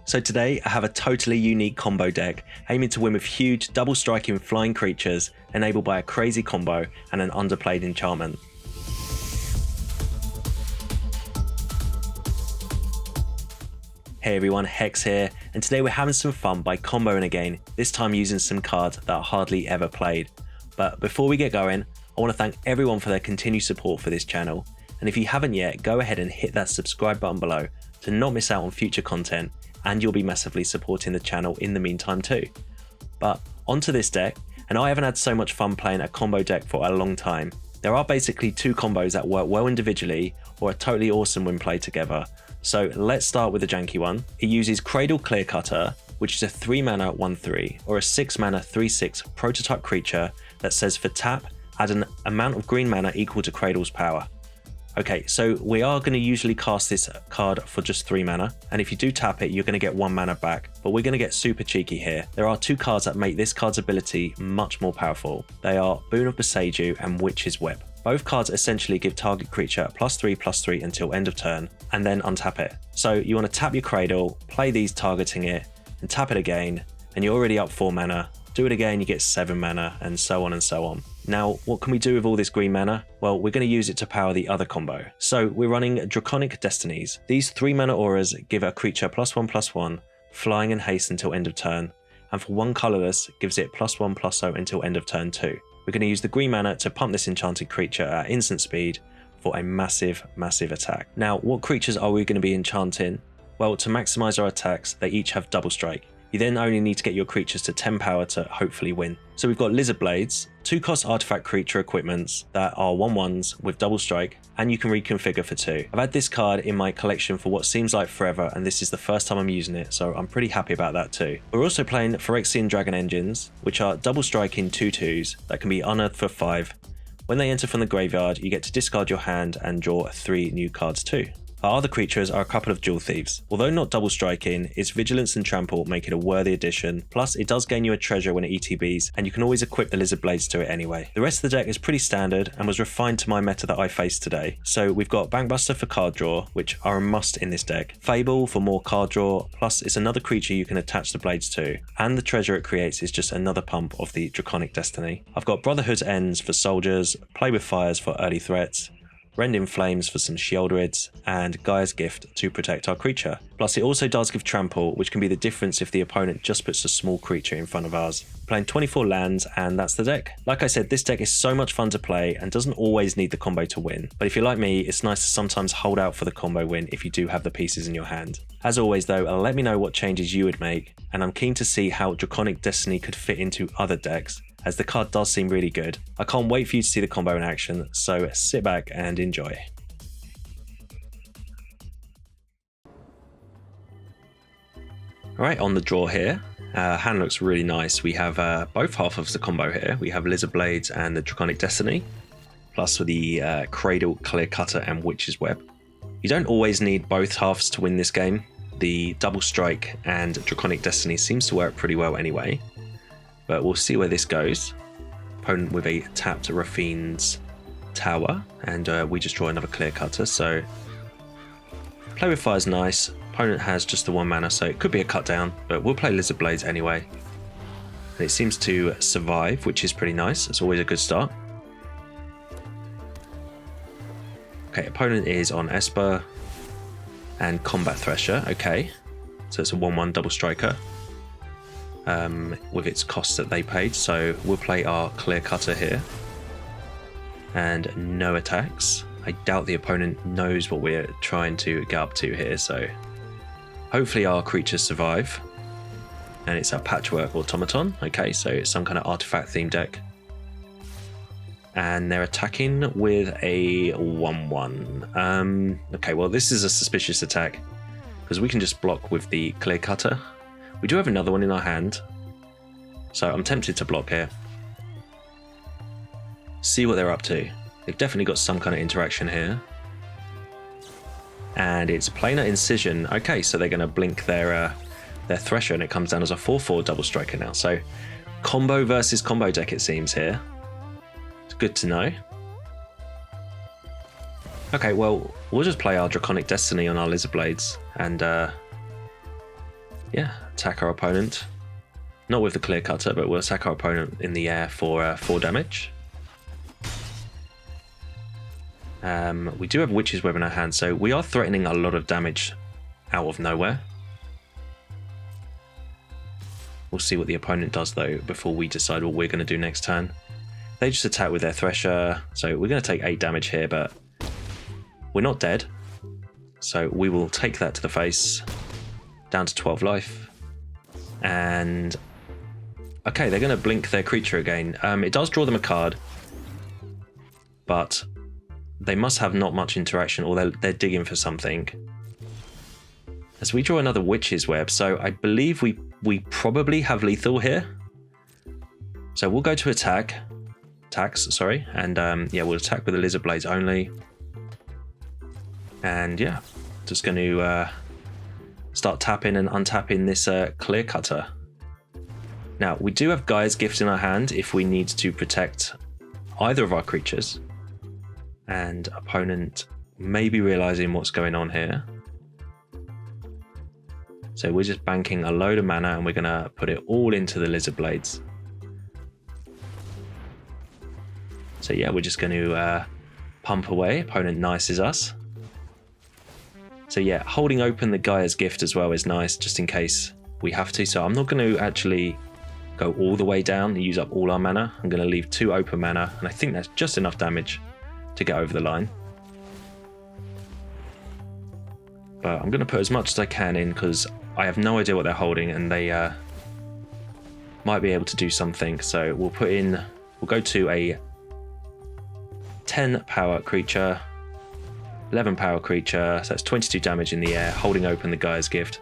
So today I have a totally unique combo deck aiming to win with huge double striking flying creatures enabled by a crazy combo and an underplayed enchantment. Hey everyone, Hex here, and today we're having some fun by comboing again, this time using some cards that are hardly ever played. But before we get going, I want to thank everyone for their continued support for this channel, and if you haven't yet, go ahead and hit that subscribe button below to not miss out on future content, and you'll be massively supporting the channel in the meantime too. But onto this deck, and I haven't had so much fun playing a combo deck for a long time. There are basically two combos that work well individually or are totally awesome when played together. So let's start with the janky one. It uses Cradle Clearcutter, which is a 3 mana 1/3 or a 6 mana 3/6 prototype creature that says for tap, add an amount of green mana equal to Cradle's power. Okay, so we are going to usually cast this card for just 3 mana, and if you do tap it, you're going to get 1 mana back, but we're going to get super cheeky here. There are two cards that make this card's ability much more powerful. They are Boon of Boseiju and Witch's Web. Both cards essentially give target creature +3/+3 until end of turn, and then untap it. So you want to tap your Cradle, play these targeting it, and tap it again, and you're already up 4 mana. Do it again, you get 7 mana, and so on and so on. Now, what can we do with all this green mana? Well, we're going to use it to power the other combo. So we're running Draconic Destinies. These 3 mana auras give a creature +1/+1, flying and haste until end of turn, and for 1 colorless gives it +1/+0 until end of turn too. We're going to use the green mana to pump this enchanted creature at instant speed for a massive, massive attack. Now, what creatures are we going to be enchanting? Well, to maximize our attacks, they each have double strike. You then only need to get your creatures to 10 power to hopefully win. So we've got Lizard Blades, 2-cost artifact creature equipments that are 1/1s with double strike, and you can reconfigure for 2. I've had this card in my collection for what seems like forever, and this is the first time I'm using it, so I'm pretty happy about that too. We're also playing Phyrexian Dragon Engines, which are double striking 2/2s that can be unearthed for 5. When they enter from the graveyard, you get to discard your hand and draw 3 new cards too. Our other creatures are a couple of Jewel Thieves. Although not double striking, its Vigilance and Trample make it a worthy addition, plus it does gain you a treasure when it ETBs, and you can always equip the Lizard Blades to it anyway. The rest of the deck is pretty standard and was refined to my meta that I faced today. So we've got Bankbuster for card draw, which are a must in this deck, Fable for more card draw, plus it's another creature you can attach the blades to, and the treasure it creates is just another pump of the Draconic Destiny. I've got Brotherhood's Ends for soldiers, Play with Fires for early threats, Rending Flames for some Shieldrids, and Gaea's Gift to protect our creature. Plus it also does give Trample, which can be the difference if the opponent just puts a small creature in front of ours. Playing 24 lands, and that's the deck. Like I said, this deck is so much fun to play and doesn't always need the combo to win, but if you're like me, it's nice to sometimes hold out for the combo win if you do have the pieces in your hand. As always though, let me know what changes you would make, and I'm keen to see how Draconic Destiny could fit into other decks, as the card does seem really good. I can't wait for you to see the combo in action, so sit back and enjoy. Alright, on the draw here, hand looks really nice. We have both half of the combo here. We have Lizard Blades and the Draconic Destiny, plus with the Cradle Clearcutter and Witch's Web. You don't always need both halves to win this game. The Double Strike and Draconic Destiny seems to work pretty well anyway, but we'll see where this goes. Opponent with a tapped Raffine's Tower, and we just draw another Clearcutter, so Play with Fire is nice. Opponent has just the 1 mana, so it could be a cut down, but we'll play Lizard Blades anyway. And it seems to survive, which is pretty nice. It's always a good start. Okay, opponent is on Esper and Combat Thresher. Okay, so it's a 1/1 double striker with its costs that they paid. So we'll play our Clearcutter here, and no attacks. I doubt the opponent knows what we're trying to get up to here, so hopefully our creatures survive. And it's a Patchwork Automaton. Okay, so it's some kind of artifact themed deck. And they're attacking with a 1/1. Okay, well this is a suspicious attack, because we can just block with the Clearcutter. We do have another one in our hand, so I'm tempted to block here. See what they're up to. They've definitely got some kind of interaction here. And it's Planar Incision. Okay, so they're going to blink their Thresher, and it comes down as a 4/4 double striker now. So combo versus combo deck it seems here. It's good to know. Okay, well, we'll just play our Draconic Destiny on our Lizard Blades, and yeah, attack our opponent. Not with the Clearcutter, but we'll attack our opponent in the air for 4 damage. We do have Witch's Web in our hand, so we are threatening a lot of damage out of nowhere. We'll see what the opponent does though before we decide what we're going to do next turn. They just attack with their Thresher, so we're going to take 8 damage here, but we're not dead. So we will take that to the face, down to 12 life. And okay, they're going to blink their creature again. It does draw them a card, but they must have not much interaction, or they're digging for something. As we draw another Witch's Web, so I believe we probably have lethal here. So we'll go to attacks, and yeah, we'll attack with the Lizard Blades only. And yeah, just going to start tapping and untapping this Clearcutter. Now, we do have Gaea's Gift in our hand if we need to protect either of our creatures. And opponent may be realizing what's going on here. So we're just banking a load of mana and we're going to put it all into the Lizard Blades. So yeah, we're just going to pump away. Opponent nices us. So yeah, holding open the Gaea's Gift as well is nice, just in case we have to. So I'm not going to actually go all the way down and use up all our mana. I'm going to leave 2 open mana, and I think that's just enough damage to get over the line. But I'm going to put as much as I can in because I have no idea what they're holding, and they might be able to do something. So we'll go to a 10 power creature, 11 power creature, so that's 22 damage in the air, holding open the Gaea's Gift.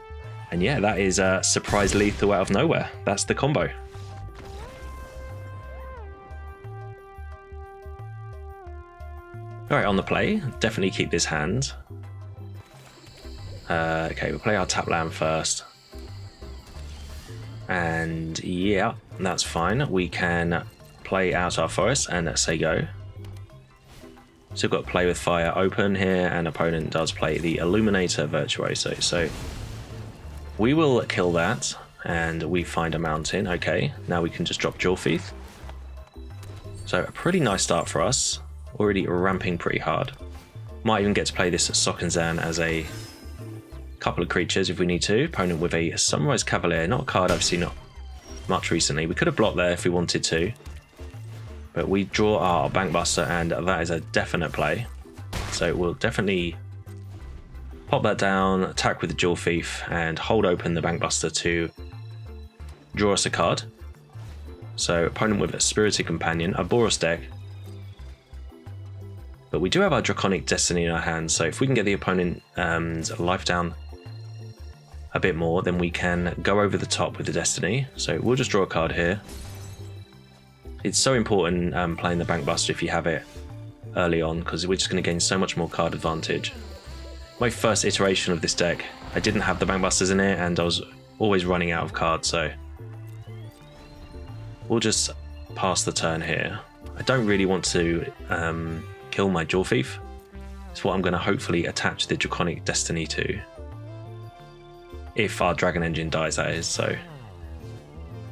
And yeah, that is surprise lethal out of nowhere. That's the combo. Alright, on the play, definitely keep this hand. Okay, we'll play our tap land first. And yeah, that's fine. We can play out our forest and say go. So we've got play with fire open here, and opponent does play the Illuminator Virtuoso. So we will kill that, and we find a mountain. Okay, now we can just drop Jawfief. So a pretty nice start for us. Already ramping pretty hard. Might even get to play this Sokenzan as a couple of creatures if we need to. Opponent with a Sunrise Cavalier, not a card I've seen much recently. We could have blocked there if we wanted to, but we draw our Bankbuster, and that is a definite play. So we'll definitely pop that down, attack with the Jawfief, and hold open the Bankbuster to draw us a card. So opponent with a Spirited Companion, a Boros deck. But we do have our Draconic Destiny in our hands, so if we can get the opponent's life down a bit more, then we can go over the top with the Destiny. So we'll just draw a card here. It's so important playing the Bankbuster if you have it early on, because we're just going to gain so much more card advantage. My first iteration of this deck, I didn't have the Bankbusters in it, and I was always running out of cards, so we'll just pass the turn here. I don't really want to kill my Jawfief. It's what I'm going to hopefully attach the Draconic Destiny to. If our Dragon Engine dies, that is. So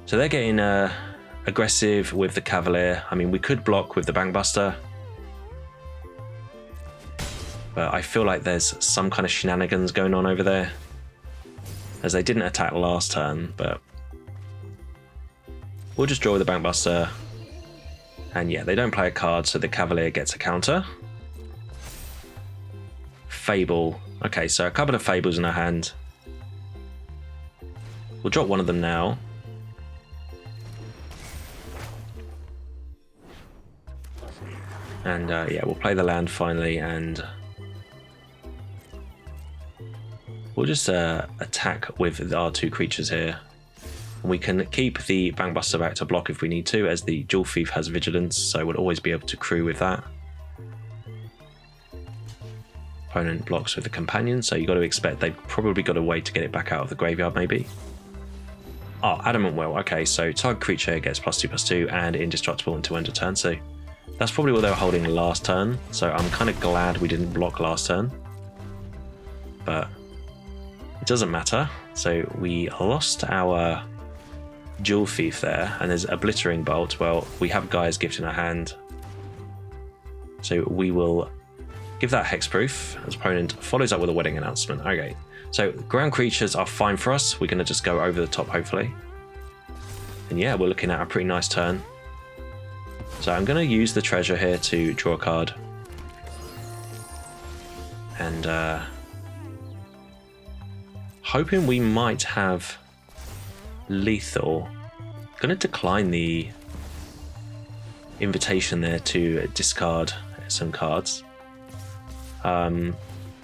they're getting aggressive with the Cavalier. I mean, we could block with the Bankbuster, but I feel like there's some kind of shenanigans going on over there, as they didn't attack last turn. But we'll just draw with the Bankbuster. And yeah, they don't play a card, so the Cavalier gets a counter. Fable. Okay, so a couple of Fables in our hand. We'll drop one of them now. And yeah, we'll play the land finally, and we'll just attack with our 2 creatures here. We can keep the Bankbuster back to block if we need to, as the Jawfief has Vigilance, so we'll always be able to crew with that. Opponent blocks with the Companion, so you've got to expect they've probably got a way to get it back out of the graveyard, maybe. Oh, Adamant Will. Okay, so target creature gets +2/+2 and indestructible until end of turn, so that's probably what they were holding last turn, so I'm kind of glad we didn't block last turn. But It doesn't matter. So we lost our Jewel Thief there, and there's Obliterating Bolt. Well, we have Gaia's Gift in our hand, so we will give that hexproof. His opponent follows up with a wedding announcement. Okay, so ground creatures are fine for us. We're going to just go over the top, hopefully. And yeah, we're looking at a pretty nice turn. So I'm going to use the treasure here to draw a card. And hoping we might have lethal. Going to decline the invitation there to discard some cards. Going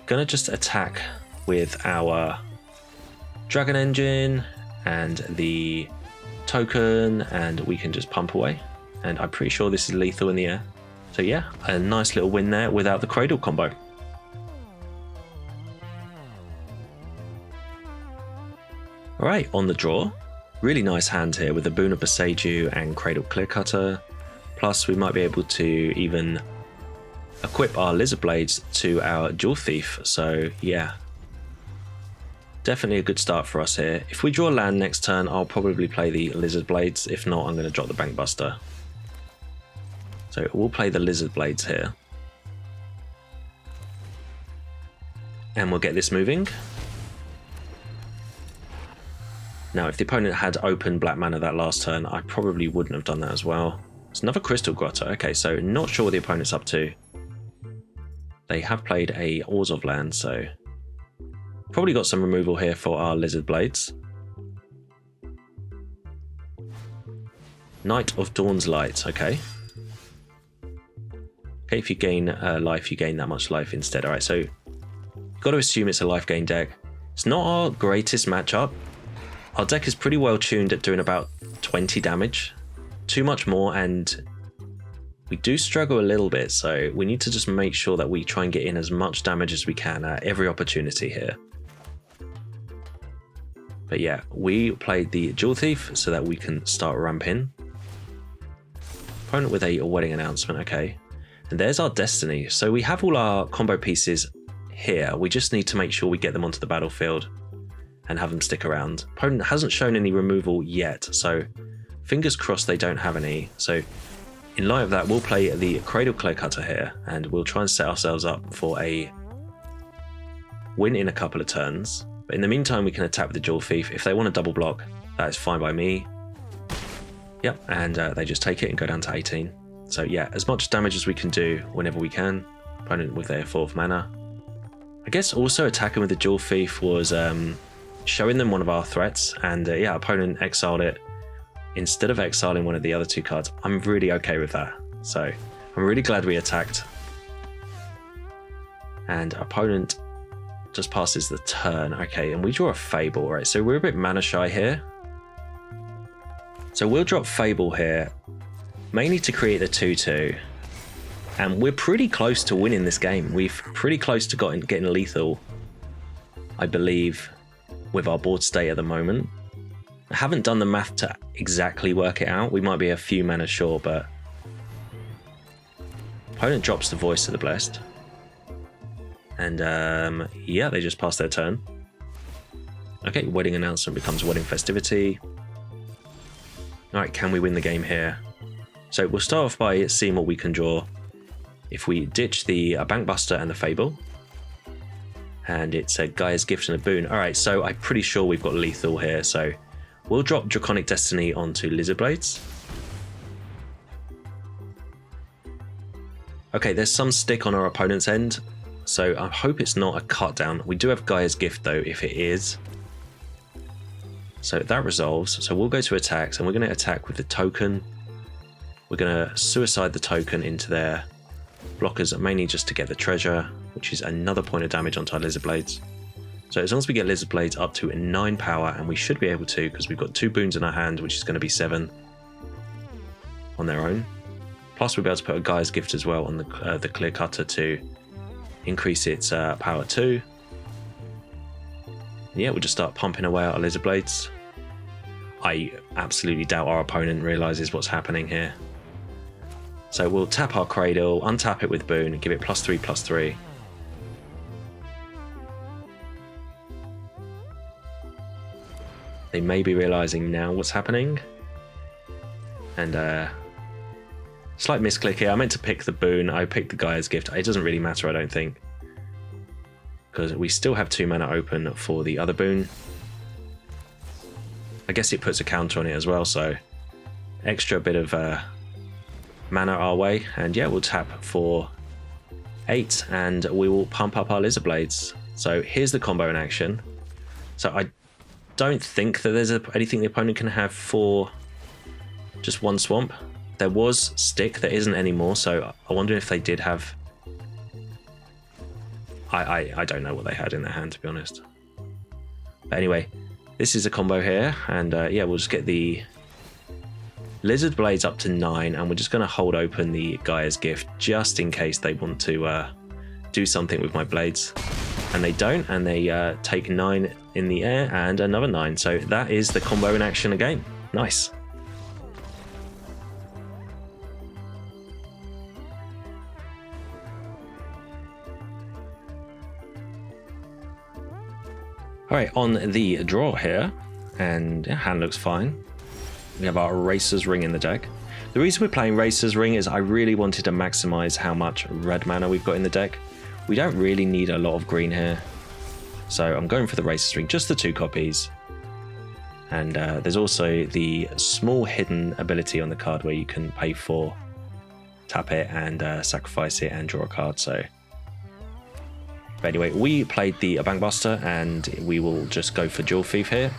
to just attack with our Dragon Engine and the token, and we can just pump away. And I'm pretty sure this is lethal in the air. So yeah, a nice little win there without the Cradle combo. Alright, on the draw. Really nice hand here with the Boon of Boseiju and Cradle Clearcutter. Plus we might be able to even equip our Lizard Blades to our Jewel Thief. So yeah, definitely a good start for us here. If we draw land next turn, I'll probably play the Lizard Blades. If not, I'm going to drop the Bankbuster. So we'll play the Lizard Blades here. And we'll get this moving. Now, if the opponent had open black mana that last turn, I probably wouldn't have done that as well. It's another Crystal Grotto. Okay, so not sure what the opponent's up to. They have played a Orzhov land, so probably got some removal here for our Lizard Blades. Knight of Dawn's Light, okay. Okay, if you gain life, you gain that much life instead. Alright, so got to assume it's a life gain deck. It's not our greatest matchup. Our deck is pretty well tuned at doing about 20 damage. Too much more, and we do struggle a little bit, so we need to just make sure that we try and get in as much damage as we can at every opportunity here. But yeah, we played the Jewel Thief so that we can start ramping. Opponent with a wedding announcement, okay. And there's our Destiny. So we have all our combo pieces here. We just need to make sure we get them onto the battlefield and have them stick around. Opponent hasn't shown any removal yet, so fingers crossed they don't have any. So in light of that, we'll play the Cradle Clearcutter here, and we'll try and set ourselves up for a win in a couple of turns. But in the meantime, we can attack with the Jewel Thief. If they want to double block, that is fine by me. Yep, and they just take it and go down to 18. So yeah, as much damage as we can do whenever we can. Opponent with their 4th mana. I guess also attacking with the Jewel Thief was showing them one of our threats, and yeah, opponent exiled it instead of exiling one of the other 2 cards. I'm really okay with that. So I'm really glad we attacked. And opponent just passes the turn. Okay, and we draw a Fable, right? So we're a bit mana shy here. So we'll drop Fable here, mainly to create the 2/2. And we're pretty close to winning this game. We're pretty close to getting lethal, I believe, with our board state at the moment. I haven't done the math to exactly work it out. We might be a few mana short, but opponent drops the Voice of the Blessed. And yeah, they just passed their turn. Okay, wedding announcement becomes wedding festivity. Alright, can we win the game here? So we'll start off by seeing what we can draw. If we ditch the Bankbuster and the Fable, and it's a Gaia's Gift and a Boon. Alright, so I'm pretty sure we've got lethal here, so we'll drop Draconic Destiny onto Lizard Blades. Okay, there's some stick on our opponent's end, so I hope it's not a cut down. We do have Gaia's Gift though, if it is. So that resolves, so we'll go to attacks, and we're going to attack with the token. We're going to suicide the token into their blockers, mainly just to get the treasure, which is another point of damage onto our Lizard Blades. So as long as we get Lizard Blades up to 9 power, and we should be able to, because we've got 2 boons in our hand, which is going to be 7 on their own. Plus we'll be able to put a Gaia's Gift as well on the Clearcutter to increase its power 2. Yeah, we'll just start pumping away at our Lizard Blades. I absolutely doubt our opponent realizes what's happening here. So we'll tap our Cradle, untap it with Boon, and give it +3/+3. They may be realizing now what's happening. And slight misclick here. I meant to pick the Boon. I picked the Gaea's Gift. It doesn't really matter, I don't think, because we still have 2 mana open for the other Boon. I guess it puts a counter on it as well, so extra bit of mana our way. And yeah, we'll tap for 8 and we will pump up our Lizard Blades. So here's the combo in action. So I don't think that there's anything the opponent can have for just 1 swamp. There was Stick, there isn't anymore, so I wonder if they did have... I don't know what they had in their hand, to be honest. But anyway, this is a combo here, and yeah, we'll just get the Lizard Blades up to 9, and we're just going to hold open the Gaea's Gift just in case they want to do something with my blades. And they don't, and they take 9 in the air and another 9. So that is the combo in action again. Nice. Alright, on the draw here, and yeah, hand looks fine. We have our Racer's Ring in the deck. The reason we're playing Racer's Ring is I really wanted to maximize how much red mana we've got in the deck. We don't really need a lot of green here, so I'm going for the Racer's Ring, just the 2 copies. And there's also the small hidden ability on the card where you can pay for, tap it and sacrifice it and draw a card. So but anyway, we played the Bankbuster and we will just go for Jewel Thief here.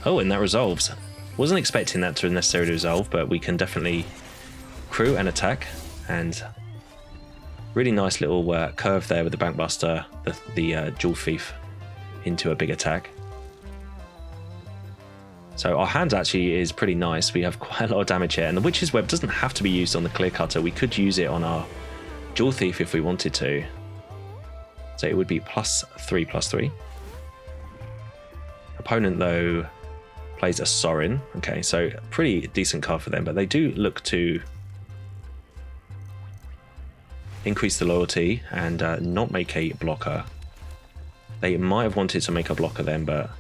Oh, and that resolves. Wasn't expecting that to necessarily resolve, but we can definitely crew and attack. And really nice little curve there with the Bankbuster, the Jewel Thief into a big attack. So our hand actually is pretty nice. We have quite a lot of damage here, and the Witch's Web doesn't have to be used on the Clearcutter. We could use it on our Jewel Thief if we wanted to. So it would be +3/+3. Opponent, though, plays a Sorin. Okay, so pretty decent card for them, but they do look to increase the loyalty and not make a blocker. They might have wanted to make a blocker then, but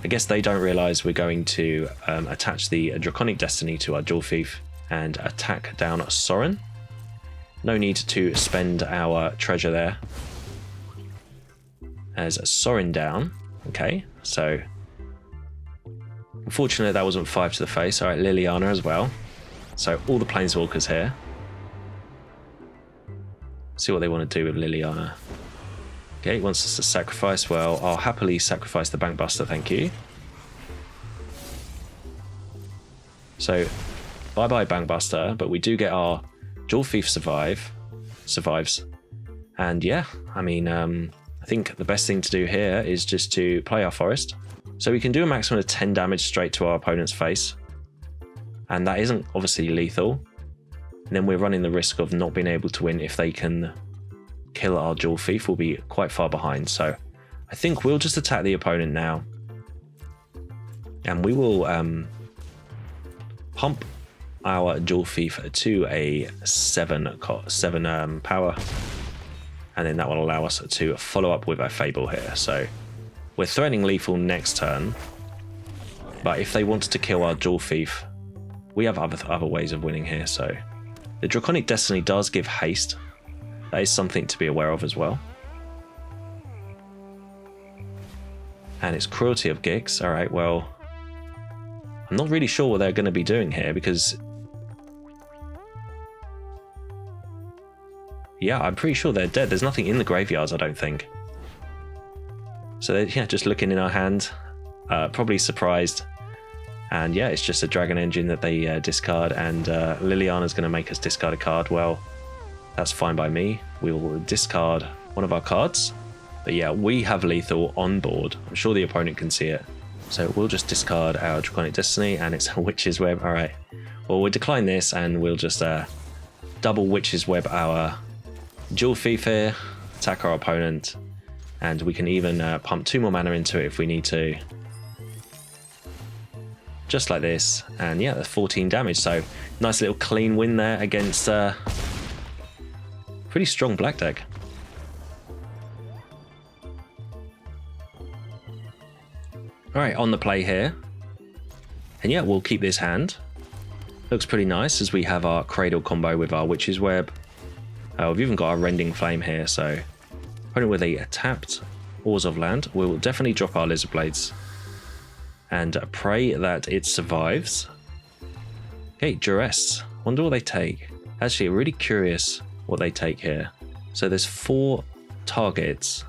I guess they don't realize we're going to attach the Draconic Destiny to our Jewel Thief and attack down a Sorin. No need to spend our treasure there. As a Sorin down. Okay, so unfortunately that wasn't 5 to the face. Alright, Liliana as well. So all the Planeswalkers here. See what they want to do with Liliana. Okay, wants us to sacrifice. Well, I'll happily sacrifice the Bankbuster, thank you. So bye-bye Bankbuster, but we do get our Jewel Thief survives. And yeah, I mean, I think the best thing to do here is just to play our Forest. So we can do a maximum of 10 damage straight to our opponent's face. And that isn't obviously lethal. And then we're running the risk of not being able to win if they can kill our Jewel Thief. We'll be quite far behind. So I think we'll just attack the opponent now. And we will pump our Jewel Thief to a 7 power. And then that will allow us to follow up with a Fable here. So we're threatening lethal next turn. But if they wanted to kill our Jewel Thief, we have other ways of winning here. So the Draconic Destiny does give haste. That is something to be aware of as well. And it's Cruelty of Gix. Alright, well, I'm not really sure what they're going to be doing here because... yeah, I'm pretty sure they're dead. There's nothing in the graveyards, I don't think. So they're, yeah, just looking in our hand, probably surprised. And yeah, it's just a Dragon Engine that they discard, and Liliana's going to make us discard a card. Well, that's fine by me. We will discard one of our cards. But yeah, we have lethal on board. I'm sure the opponent can see it. So we'll just discard our Draconic Destiny, and it's a Witch's Web. All right. Well, we'll decline this, and we'll just double Witch's Web our Jewel Thief here, attack our opponent, and we can even pump 2 more mana into it if we need to. Just like this, and yeah, that's 14 damage, so nice little clean win there against pretty strong black deck. Alright, on the play here, And yeah, we'll keep this hand. Looks pretty nice as we have our Cradle Combo with our Witch's Web. We've even got our Rending Flame here, so opponent with a tapped Oars of Land will definitely drop our Lizard Blades and pray that it survives. Okay, Duress. Wonder what they take. Actually, really curious what they take here. So there's 4 targets.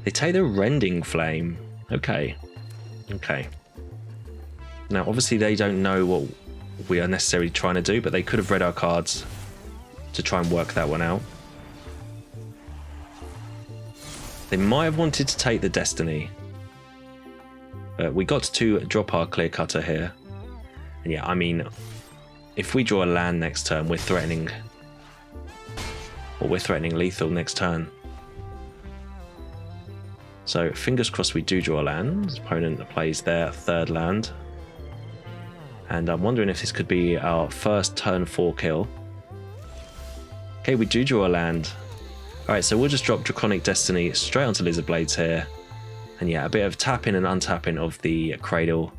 They take the Rending Flame. Okay. Okay. Now, obviously, they don't know what we are necessarily trying to do, but they could have read our cards to try and work that one out. They might have wanted to take the Destiny. But we got to drop our Clearcutter here. And yeah, I mean, if we draw a land next turn, we're threatening... Or we're threatening lethal next turn. So, fingers crossed we do draw a land. Opponent plays their 3rd land. And I'm wondering if this could be our first turn 4 kill. Okay, we do draw a land. Alright, so we'll just drop Draconic Destiny straight onto Lizard Blades here. And yeah, a bit of tapping and untapping of the Cradle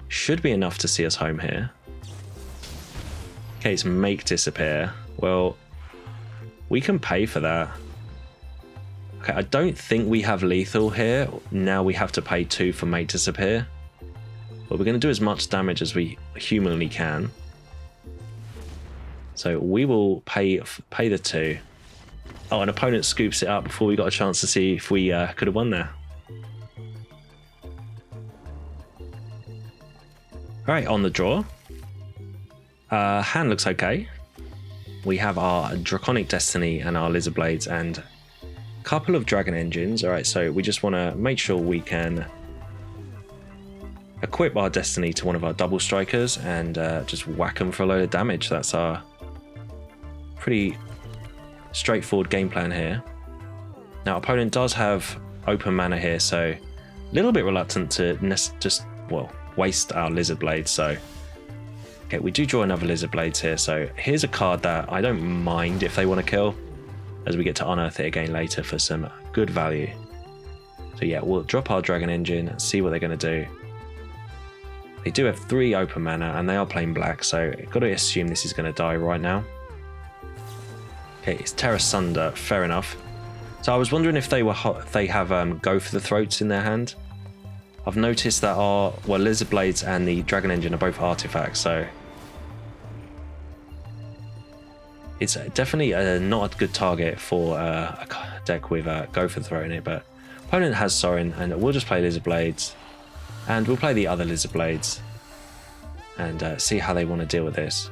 should be enough to see us home here. Okay, it's Make Disappear. Well, we can pay for that. Okay, I don't think we have lethal here. Now we have to pay 2 for Make Disappear. But we're going to do as much damage as we humanly can. So we will pay the 2. Oh, an opponent scoops it up before we got a chance to see if we could have won there. Alright, on the draw. Hand looks okay. We have our Draconic Destiny and our Lizard Blades and a couple of Dragon Engines. Alright, so we just want to make sure we can equip our Destiny to one of our double strikers and just whack them for a load of damage. That's our pretty straightforward game plan here. Now, opponent does have open mana here, so a little bit reluctant to just, well, waste our Lizard Blades. So, okay, we do draw another Lizard Blades here. So here's a card that I don't mind if they want to kill, as we get to unearth it again later for some good value. So yeah, we'll drop our Dragon Engine and see what they're going to do. They do have 3 open mana and they are playing black, so I've got to assume this is going to die right now. Okay, it's Terra Sunder, fair enough. So I was wondering if they have Go for the Throats in their hand. I've noticed that our Lizard Blades and the Dragon Engine are both artifacts, so it's definitely not a good target for a deck with Go for the Throat in it. But opponent has Sorin, and we'll just play Lizard Blades. And we'll play the other Lizard Blades and see how they want to deal with this.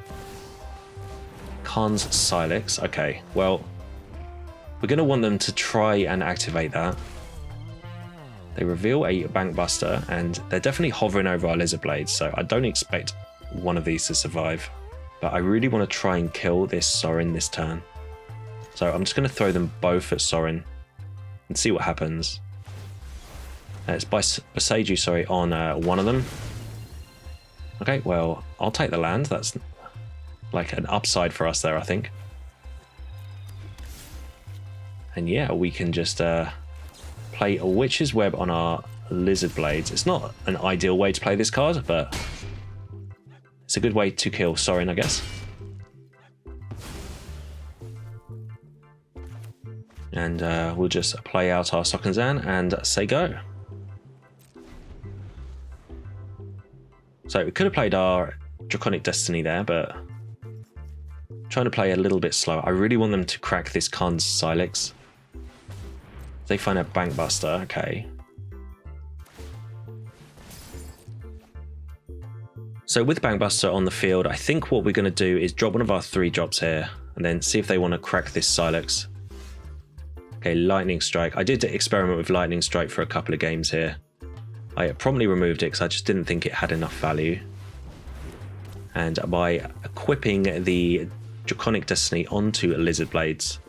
Khan's Silex. Okay, well, we're going to want them to try and activate that. They reveal a Bankbuster, and they're definitely hovering over our Lizard Blades, so I don't expect one of these to survive. But I really want to try and kill this Sorin this turn. So I'm just going to throw them both at Sorin and see what happens. It's by Boseiju, sorry, on one of them. Okay, well, I'll take the land. That's like an upside for us there, I think. And yeah, we can just play a Witch's Web on our Lizard Blades. It's not an ideal way to play this card, but it's a good way to kill Sorin, I guess. And we'll just play out our Sokenzan and say go. So we could have played our Draconic Destiny there, but trying to play a little bit slow. I really want them to crack this Khan's Silex. They find a Bankbuster, okay. So with Bankbuster on the field, I think what we're going to do is drop one of our 3 drops here and then see if they want to crack this Silex. Okay, Lightning Strike. I did experiment with Lightning Strike for a couple of games here. I promptly removed it because I just didn't think it had enough value. And by equipping the Draconic Destiny onto Lizard Blades,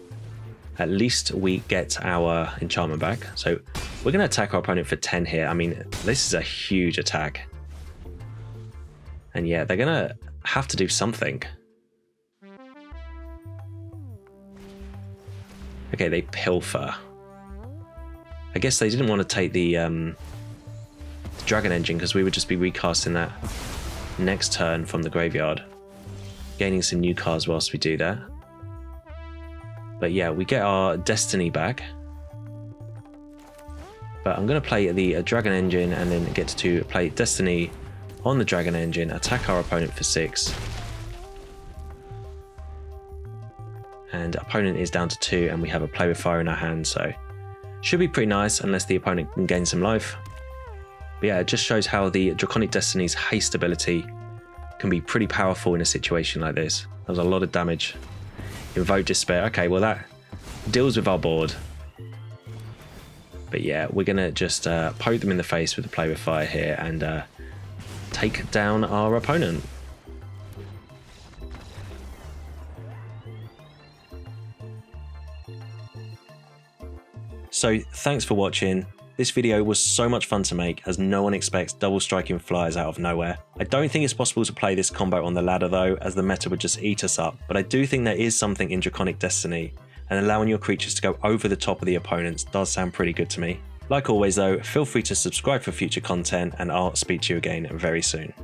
at least we get our enchantment back. So we're going to attack our opponent for 10 here. I mean, this is a huge attack. And yeah, they're going to have to do something. Okay, they Pilfer. I guess they didn't want to take the Dragon Engine because we would just be recasting that next turn from the graveyard, gaining some new cards whilst we do that. But yeah, we get our Destiny back. But I'm going to play the Dragon Engine and then get to play Destiny on the Dragon Engine, attack our opponent for 6. And opponent is down to 2 and we have a Play with Fire in our hand, so should be pretty nice unless the opponent can gain some life. But yeah, it just shows how the Draconic Destiny's haste ability can be pretty powerful in a situation like this. That was a lot of damage. Invoke Despair. Okay, well that deals with our board. But yeah, we're going to just poke them in the face with the Play with Fire here and take down our opponent. So thanks for watching. This video was so much fun to make as no one expects double striking flyers out of nowhere. I don't think it's possible to play this combo on the ladder though, as the meta would just eat us up, but I do think there is something in Draconic Destiny, and allowing your creatures to go over the top of the opponents does sound pretty good to me. Like always though, feel free to subscribe for future content and I'll speak to you again very soon.